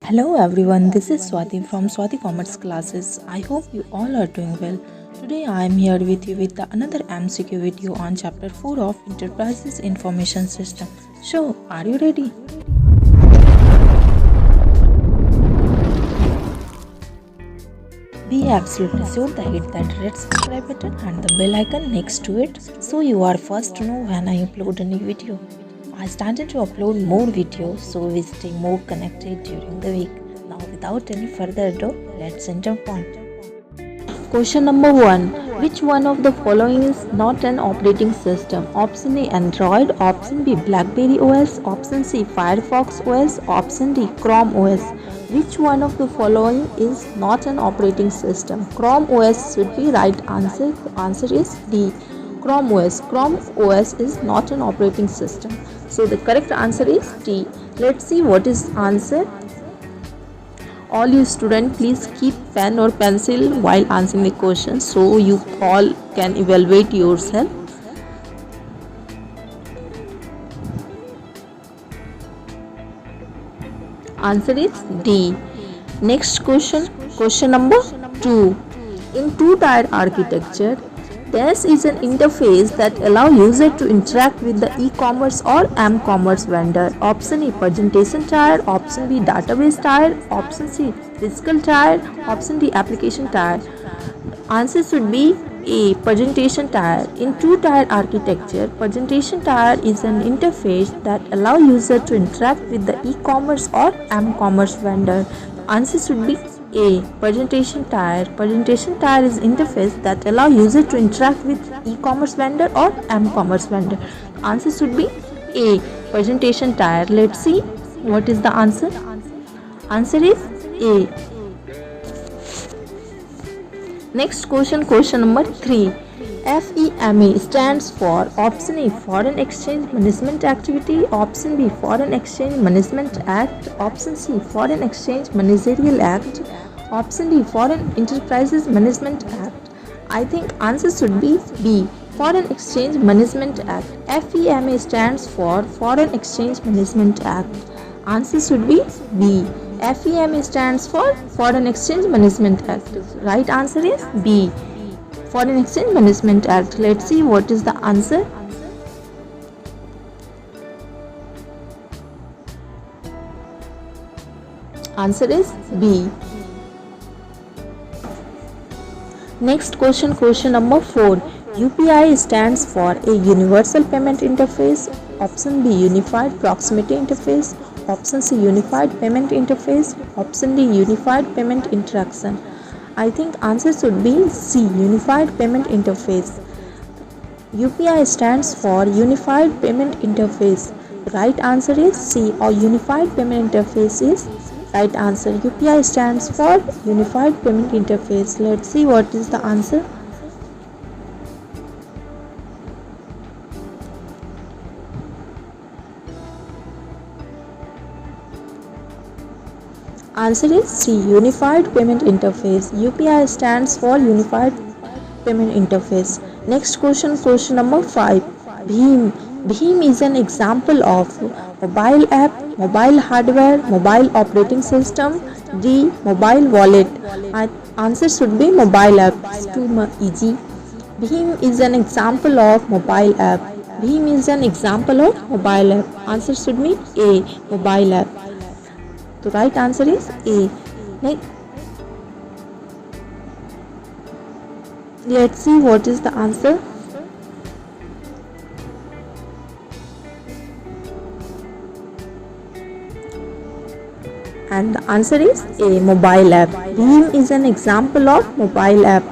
Hello everyone, this is Swati from Swati Commerce Classes. I hope you all are doing well. Today I am here with you with another MCQ video on chapter 4 of Enterprises Information System. So, are you ready? Be absolutely sure to hit that red subscribe button and the bell icon next to it so you are first to know when I upload a new video. I started to upload more videos so we stay more connected during the week. Now without any further ado, let's jump on. Question number 1. Which one of the following is not an operating system? Option A Android, Option B BlackBerry OS, Option C Firefox OS, Option D Chrome OS. Which one of the following is not an operating system? Chrome OS should be right answer. The answer is D. Chrome OS. Chrome OS is not an operating system. So the correct answer is D. Let's see what is answer. All you students, please keep pen or pencil while answering the question so you all can evaluate yourself. Answer is D. Next question, question number 2. In two-tier architecture, there is an interface that allows user to interact with the e-commerce or m-commerce vendor. Option A presentation tier, Option B database tier, Option C physical tier, Option D application tier. Answer should be A presentation tier. In two-tier architecture, presentation tier is an interface that allows user to interact with the e-commerce or m-commerce vendor. Answer should be A presentation tier. Presentation tier is interface that allow user to interact with e-commerce vendor or m-commerce vendor. Answer should be A presentation tier. Let's see what is the answer. Answer is A. Next question, question number 3. FEMA stands for Option A Foreign Exchange Management Activity, Option B Foreign Exchange Management Act, Option C Foreign Exchange Managerial Act, Option D Foreign Enterprises Management Act. I think answer should be B Foreign Exchange Management Act. FEMA stands for Foreign Exchange Management Act. Answer should be B. FEMA stands for Foreign Exchange Management Act. Right answer is B. Foreign Exchange Management Act. Let's see what is the answer. Answer is B. Next question, question number 4. UPI stands for a Universal Payment Interface. Option B Unified Proximity Interface. Option C Unified Payment Interface. Option D Unified Payment Interaction. I think answer should be C Unified Payment Interface. UPI stands for Unified Payment Interface. Right answer is C or Unified Payment Interface is right answer. UPI stands for Unified Payment Interface. Let's see what is the answer. Answer is C Unified Payment Interface. UPI stands for Unified Payment Interface. Next question, question number 5. Bheem. Bheem is an example of mobile app, mobile hardware, mobile operating system, D mobile wallet. Answer should be mobile app. It's too easy. Bheem is an example of mobile app. Bheem is an example of mobile app. Answer should be A mobile app. The right answer is A. Let's see what is the answer. And the answer is A mobile app. Bheem is an example of mobile app.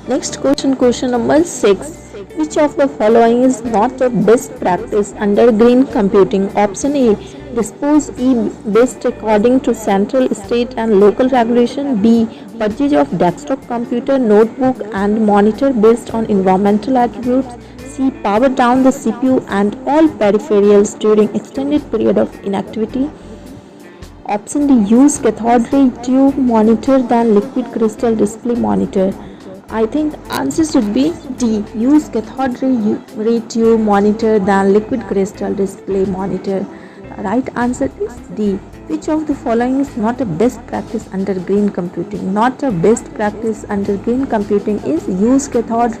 Next question, question number 6. Which of the following is not a best practice under green computing? Option A dispose e-waste according to central, state and local regulation. B purchase of desktop computer, notebook and monitor based on environmental attributes. C power down the CPU and all peripherals during extended period of inactivity. Option D use cathode ray tube monitor than liquid crystal display monitor. I think answer should be D. Use cathode ray tube monitor than liquid crystal display monitor. Right answer is D. Which of the following is not a best practice under green computing? Not a best practice under green computing is use cathode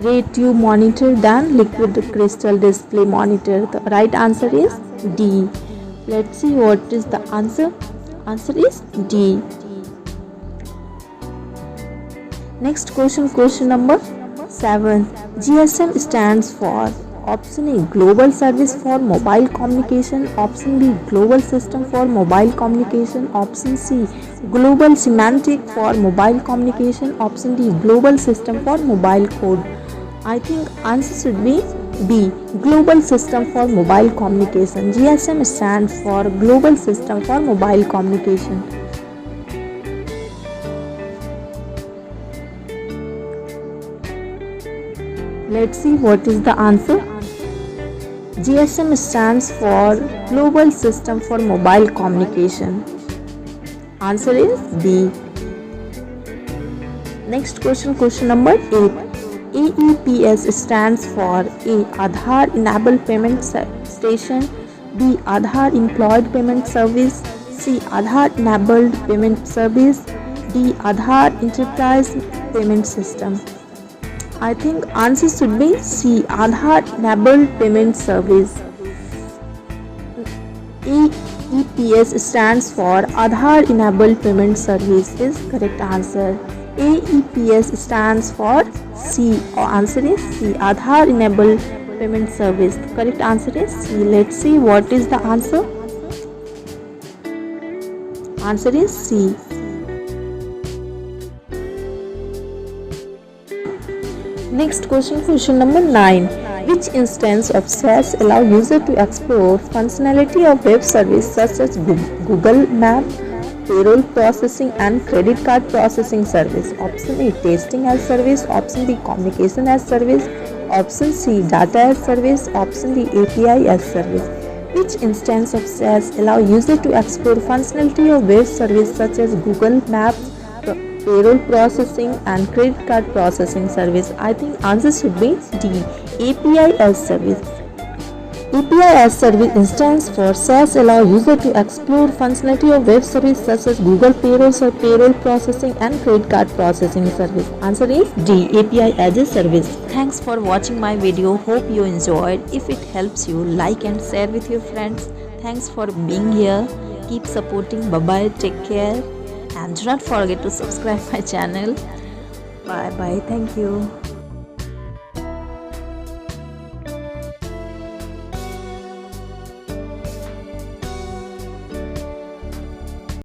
ray tube monitor than liquid crystal display monitor. The right answer is D. Let's see what is the answer. Answer is D. Next question, question number 7. GSM stands for option A global service for mobile communication, option B global system for mobile communication, option C global semantic for mobile communication, option D global system for mobile code. I think answer should be B global system for mobile communication. GSM stands for global system for mobile communication. Let's see what is the answer. GSM stands for Global System for Mobile Communication. Answer is B. Next question, question number 8. AEPS stands for A. Aadhaar Enabled Payment Station, B. Aadhaar Employed Payment Service, C. Aadhaar Enabled Payment Service, D. Aadhaar Enterprise Payment System. I think answer should be C. Aadhaar Enabled Payment Service. AEPS stands for Aadhaar Enabled Payment Service is correct answer. AEPS stands for C. Answer is C. Aadhaar Enabled Payment Service. Correct answer is C. Let's see what is the answer. Answer is C. Next question, question number 9. Which instance of SAS allow user to explore functionality of web service such as Google Map, payroll processing and credit card processing service? Option A testing as service, option B communication as service, option C data as service, option D API as service. Which instance of SAS allow user to explore functionality of web service such as Google Maps, payroll processing and credit card processing service? I think answer should be D. API as service. API as service instance for SAS allow user to explore functionality of web service such as Google Payrolls or payroll processing and credit card processing service. Answer is D. API as a service. Thanks for watching my video. Hope you enjoyed. If it helps you, like and share with your friends. Thanks for being here. Keep supporting. Bye bye. Take care. And do not forget to subscribe my channel. Bye bye. Thank you.